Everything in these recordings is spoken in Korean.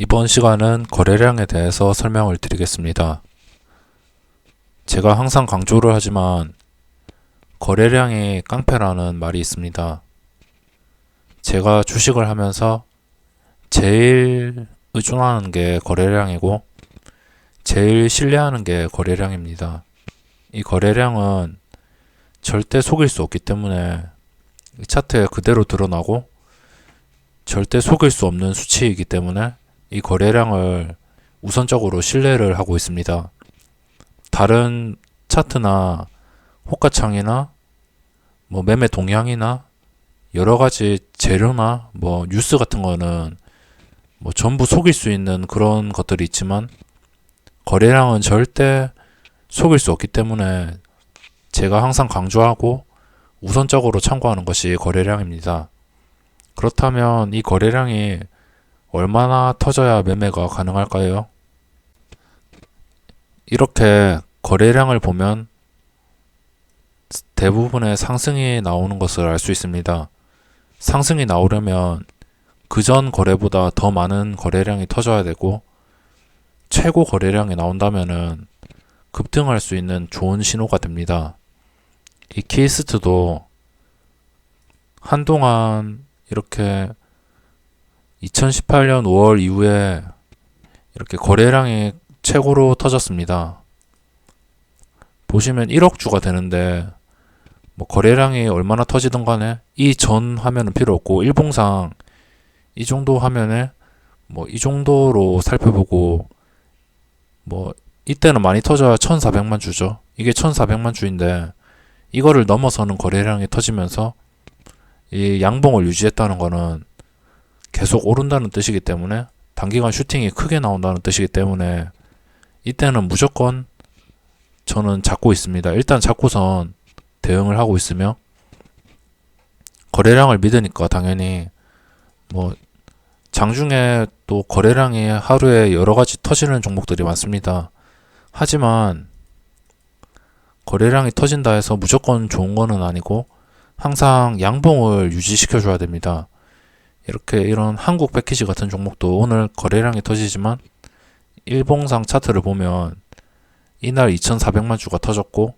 이번 시간은 거래량에 대해서 설명을 드리겠습니다. 제가 항상 강조를 하지만 거래량이 깡패라는 말이 있습니다. 제가 주식을 하면서 제일 의존하는 게 거래량이고 제일 신뢰하는 게 거래량입니다. 이 거래량은 절대 속일 수 없기 때문에 차트에 그대로 드러나고 절대 속일 수 없는 수치이기 때문에 이 거래량을 우선적으로 신뢰를 하고 있습니다. 다른 차트나 호가창이나 매매 동향이나 여러가지 재료나 뉴스 같은 거는 전부 속일 수 있는 그런 것들이 있지만 거래량은 절대 속일 수 없기 때문에 제가 항상 강조하고 우선적으로 참고하는 것이 거래량입니다. 그렇다면 이 거래량이 얼마나 터져야 매매가 가능할까요? 이렇게 거래량을 보면 대부분의 상승이 나오는 것을 알 수 있습니다. 상승이 나오려면 그전 거래보다 더 많은 거래량이 터져야 되고 최고 거래량이 나온다면은 급등할 수 있는 좋은 신호가 됩니다. 이 키스트도 한동안 이렇게 2018년 5월 이후에 이렇게 거래량이 최고로 터졌습니다. 보시면 1억 주가 되는데 거래량이 얼마나 터지든 간에 이 전 화면은 필요 없고 일봉상 이 정도 화면에 이 정도로 살펴보고 이때는 많이 터져야 1400만 주죠. 이게 1400만 주인데 이거를 넘어서는 거래량이 터지면서 이 양봉을 유지했다는 거는 계속 오른다는 뜻이기 때문에 단기간 슈팅이 크게 나온다는 뜻이기 때문에 이때는 무조건 저는 잡고 있습니다. 일단 잡고선 대응을 하고 있으며 거래량을 믿으니까 당연히 장중에 또 거래량이 하루에 여러가지 터지는 종목들이 많습니다. 하지만 거래량이 터진다 해서 무조건 좋은 거는 아니고 항상 양봉을 유지시켜 줘야 됩니다. 이렇게 이런 한국 패키지 같은 종목도 오늘 거래량이 터지지만 일봉상 차트를 보면 이날 2400만 주가 터졌고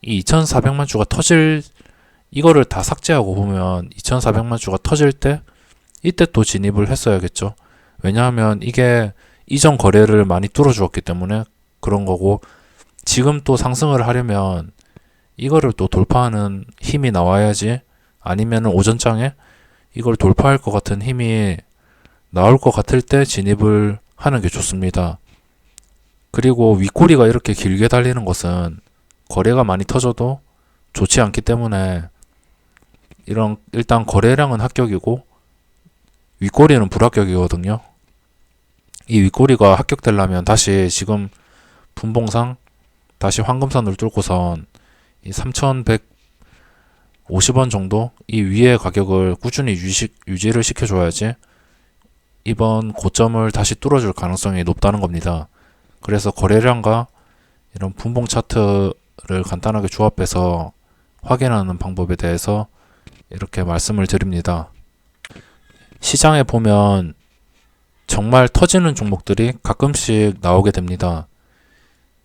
이 2400만 주가 터질 이거를 다 삭제하고 보면 2400만 주가 터질 때 이때 또 진입을 했어야겠죠. 왜냐하면 이게 이전 거래를 많이 뚫어주었기 때문에 그런 거고 지금 또 상승을 하려면 이거를 또 돌파하는 힘이 나와야지 아니면 오전장에 이걸 돌파할 것 같은 힘이 나올 것 같을 때 진입을 하는 게 좋습니다. 그리고 윗꼬리가 이렇게 길게 달리는 것은 거래가 많이 터져도 좋지 않기 때문에 일단 거래량은 합격이고 윗꼬리는 불합격이거든요. 이 윗꼬리가 합격되려면 다시 지금 분봉상 다시 황금선을 뚫고선 이 3150원 정도 이 위의 가격을 꾸준히 유지를 시켜줘야지 이번 고점을 다시 뚫어줄 가능성이 높다는 겁니다. 그래서 거래량과 이런 분봉 차트를 간단하게 조합해서 확인하는 방법에 대해서 이렇게 말씀을 드립니다. 시장에 보면 정말 터지는 종목들이 가끔씩 나오게 됩니다.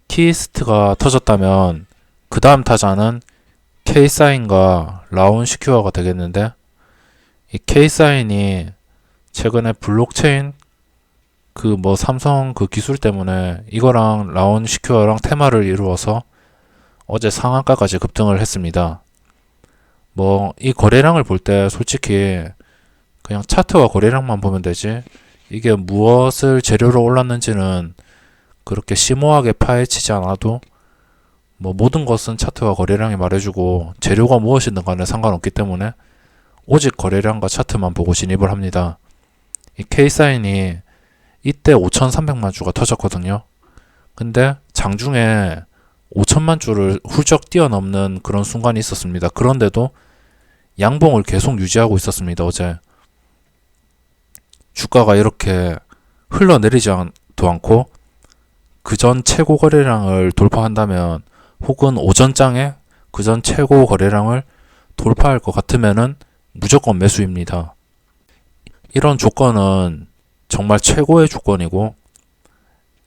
키스트가 터졌다면 그 다음 타자는 K사인과 라운시큐어가 되겠는데 이 K사인이 최근에 블록체인 삼성 그 기술 때문에 이거랑 라운시큐어랑 테마를 이루어서 어제 상한가까지 급등을 했습니다. 이 거래량을 볼 때 솔직히 그냥 차트와 거래량만 보면 되지 이게 무엇을 재료로 올랐는지는 그렇게 심오하게 파헤치지 않아도 모든 것은 차트와 거래량이 말해주고 재료가 무엇이든 간에 상관없기 때문에 오직 거래량과 차트만 보고 진입을 합니다. 이 K사인이 이때 5300만 주가 터졌거든요. 근데 장중에 5000만 주를 훌쩍 뛰어넘는 그런 순간이 있었습니다. 그런데도 양봉을 계속 유지하고 있었습니다. 어제 주가가 이렇게 흘러내리지도 않고 그전 최고 거래량을 돌파한다면 혹은 오전장에 그전 최고 거래량을 돌파할 것 같으면은 무조건 매수입니다. 이런 조건은 정말 최고의 조건이고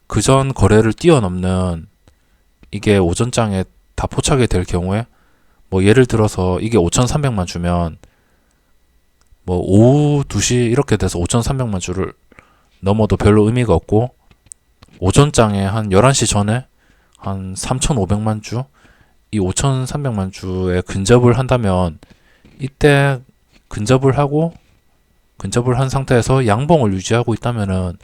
그전 거래를 뛰어넘는 이게 오전장에 다 포착이 될 경우에 뭐 예를 들어서 이게 5,300만 주면 뭐 오후 2시 이렇게 돼서 5,300만 주를 넘어도 별로 의미가 없고 오전장에 한 11시 전에 한 3,500만 주, 이 5,300만 주에 근접을 한다면 이때 근접을 한 상태에서 양봉을 유지하고 있다면은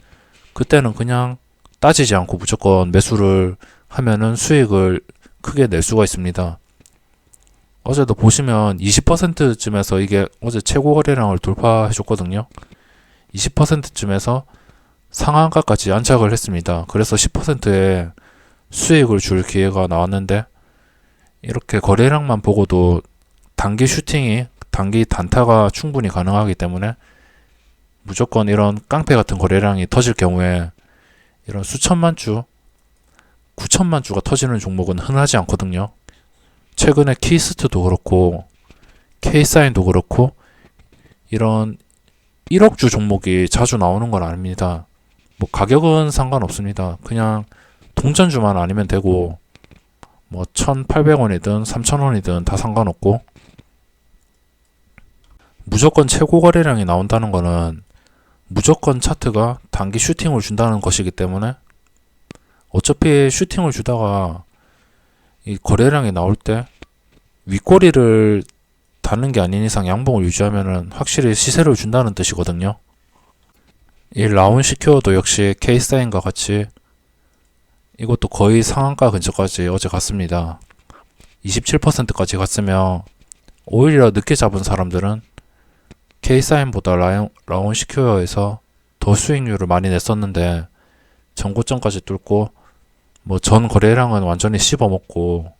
그때는 그냥 따지지 않고 무조건 매수를 하면은 수익을 크게 낼 수가 있습니다. 어제도 보시면 20%쯤에서 이게 어제 최고 거래량을 돌파해 줬거든요. 20%쯤에서 상한가까지 안착을 했습니다. 그래서 10%의 수익을 줄 기회가 나왔는데 이렇게 거래량만 보고도 단기 슈팅이 단기 단타가 충분히 가능하기 때문에 무조건 이런 깡패 같은 거래량이 터질 경우에 이런 수천만 주, 9천만 주가 터지는 종목은 흔하지 않거든요. 최근에 키스트도 그렇고 K사인도 그렇고 이런 1억 주 종목이 자주 나오는 건 아닙니다. 뭐 가격은 상관없습니다. 그냥 동전주만 아니면 되고 뭐 1,800원이든 3,000원이든 다 상관없고 무조건 최고 거래량이 나온다는 거는 무조건 차트가 단기 슈팅을 준다는 것이기 때문에 어차피 슈팅을 주다가 이 거래량이 나올 때 윗꼬리를 다는 게 아닌 이상 양봉을 유지하면은 확실히 시세를 준다는 뜻이거든요. 이 라운 시큐어도 역시 K사인과 같이 이것도 거의 상한가 근처까지 어제 갔습니다. 27%까지 갔으며 오히려 늦게 잡은 사람들은 K사인보다 라운 시큐어에서 더 수익률을 많이 냈었는데 전고점까지 뚫고 뭐 전 거래량은 완전히 씹어먹고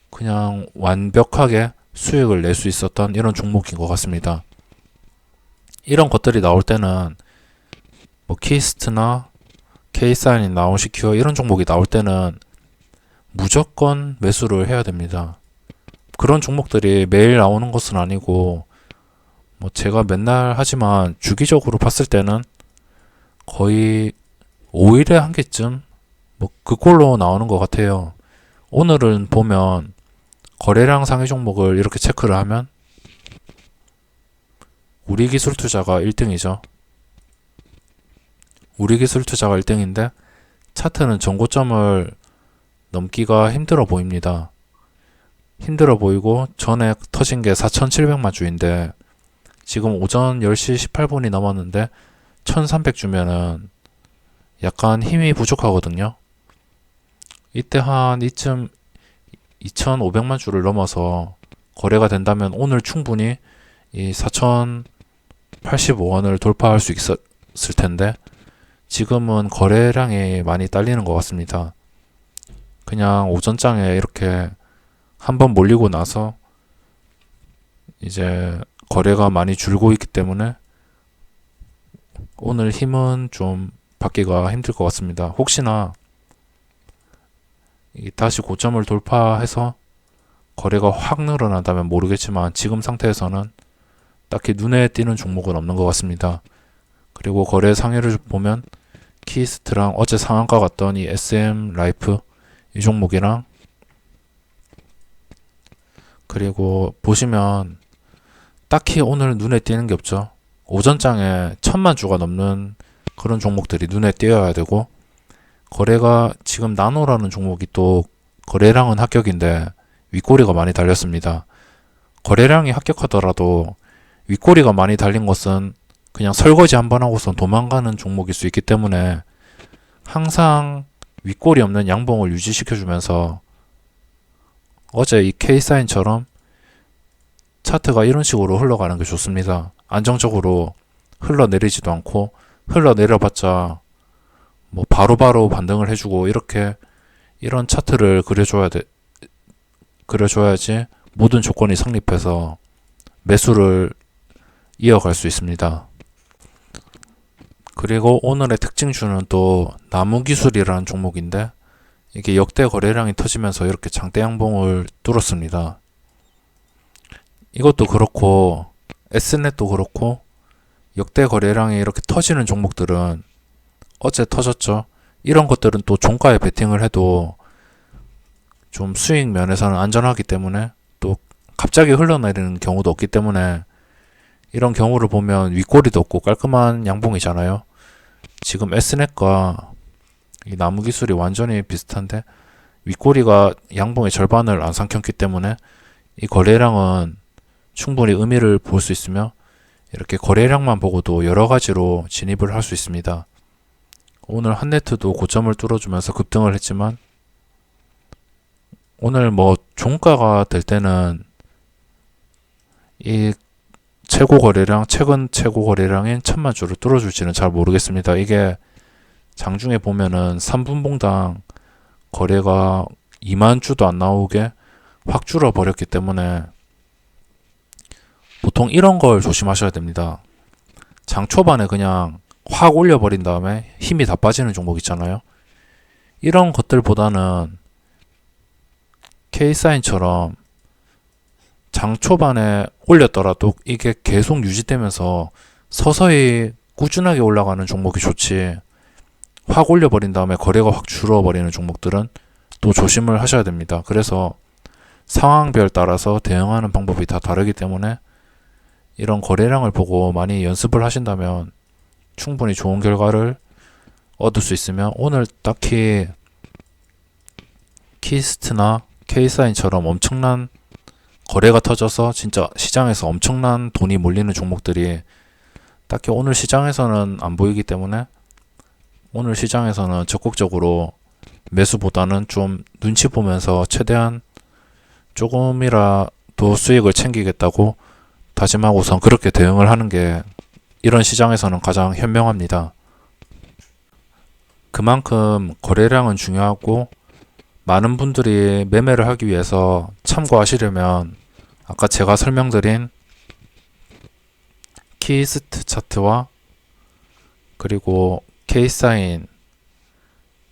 그냥 완벽하게 수익을 낼 수 있었던 이런 종목인 것 같습니다. 이런 것들이 나올 때는 뭐 키스트나 K사인이 라운 시큐어 이런 종목이 나올 때는 무조건 매수를 해야 됩니다. 그런 종목들이 매일 나오는 것은 아니고 뭐 제가 맨날 하지만 주기적으로 봤을 때는 거의 5일에 한 개쯤 뭐 그 꼴로 나오는 것 같아요. 오늘은 보면 거래량 상위 종목을 이렇게 체크를 하면 우리기술투자가 1등이죠. 우리기술투자가 1등인데 차트는 전고점을 넘기가 힘들어 보입니다. 힘들어 보이고 전에 터진 게 4,700만 주인데 지금 오전 10시 18분이 넘었는데 1,300 주면은 약간 힘이 부족하거든요. 이때 한 이쯤 2,500만 주를 넘어서 거래가 된다면 오늘 충분히 이 4,085원을 돌파할 수 있었을 텐데 지금은 거래량이 많이 딸리는 것 같습니다. 그냥 오전장에 이렇게 한번 몰리고 나서 이제 거래가 많이 줄고 있기 때문에 오늘 힘은 좀 받기가 힘들 것 같습니다. 혹시나 다시 고점을 돌파해서 거래가 확 늘어난다면 모르겠지만 지금 상태에서는 딱히 눈에 띄는 종목은 없는 것 같습니다. 그리고 거래 상위를 보면 키스트랑 어제 상한가 갔던 이 SM 라이프 이 종목이랑 그리고 보시면 딱히 오늘 눈에 띄는 게 없죠. 오전장에 1,000만 주가 넘는 그런 종목들이 눈에 띄어야 되고 거래가 지금 나노라는 종목이 또 거래량은 합격인데 윗꼬리가 많이 달렸습니다. 거래량이 합격하더라도 윗꼬리가 많이 달린 것은 그냥 설거지 한번 하고선 도망가는 종목일 수 있기 때문에 항상 윗꼬리 없는 양봉을 유지시켜주면서 어제 이 K사인처럼 차트가 이런 식으로 흘러가는 게 좋습니다. 안정적으로 흘러내리지도 않고 흘러내려봤자 뭐 바로바로 반등을 해주고 이렇게 이런 차트를 그려줘야지 모든 조건이 성립해서 매수를 이어갈 수 있습니다. 그리고 오늘의 특징주는 또 나무기술이라는 종목인데 이게 역대 거래량이 터지면서 이렇게 장대 양봉을 뚫었습니다. 이것도 그렇고 S넷도 그렇고 역대 거래량이 이렇게 터지는 종목들은 어제 터졌죠. 이런 것들은 또 종가에 베팅을 해도 좀 수익 면에서는 안전하기 때문에, 또 갑자기 흘러내리는 경우도 없기 때문에, 이런 경우를 보면 윗꼬리도 없고 깔끔한 양봉이잖아요. 지금 S넷과 이 나무 기술이 완전히 비슷한데 윗꼬리가 양봉의 절반을 안 삼켰기 때문에 이 거래량은 충분히 의미를 볼 수 있으며, 이렇게 거래량만 보고도 여러 가지로 진입을 할 수 있습니다. 오늘 한네트도 고점을 뚫어주면서 급등을 했지만, 오늘 뭐 종가가 될 때는 이 최고 거래량, 최근 최고 거래량인 1000만 주를 뚫어줄지는 잘 모르겠습니다. 이게 장중에 보면은 3분봉당 거래가 2만 주도 안 나오게 확 줄어버렸기 때문에 보통 이런 걸 조심하셔야 됩니다. 장 초반에 그냥 확 올려버린 다음에 힘이 다 빠지는 종목 있잖아요. 이런 것들보다는 K사인처럼 장 초반에 올렸더라도 이게 계속 유지되면서 서서히 꾸준하게 올라가는 종목이 좋지, 확 올려버린 다음에 거래가 확 줄어버리는 종목들은 또 조심을 하셔야 됩니다. 그래서 상황별 따라서 대응하는 방법이 다 다르기 때문에 이런 거래량을 보고 많이 연습을 하신다면 충분히 좋은 결과를 얻을 수 있으며, 오늘 딱히 키스트나 K사인처럼 엄청난 거래가 터져서 진짜 시장에서 엄청난 돈이 몰리는 종목들이 딱히 오늘 시장에서는 안 보이기 때문에, 오늘 시장에서는 적극적으로 매수보다는 좀 눈치 보면서 최대한 조금이라도 수익을 챙기겠다고 다짐하고선 그렇게 대응을 하는 게 이런 시장에서는 가장 현명합니다. 그만큼 거래량은 중요하고, 많은 분들이 매매를 하기 위해서 참고하시려면 아까 제가 설명드린 키스트 차트와 그리고 K사인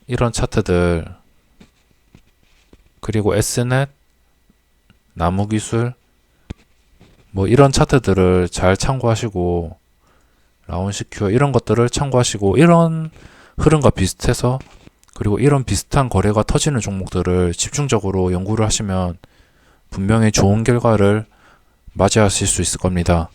이런 차트들, 그리고 S넷, 나무기술 뭐 이런 차트들을 잘 참고하시고, 라운시큐어 이런 것들을 참고하시고, 이런 흐름과 비슷해서, 그리고 이런 비슷한 거래가 터지는 종목들을 집중적으로 연구를 하시면 분명히 좋은 결과를 맞이하실 수 있을 겁니다.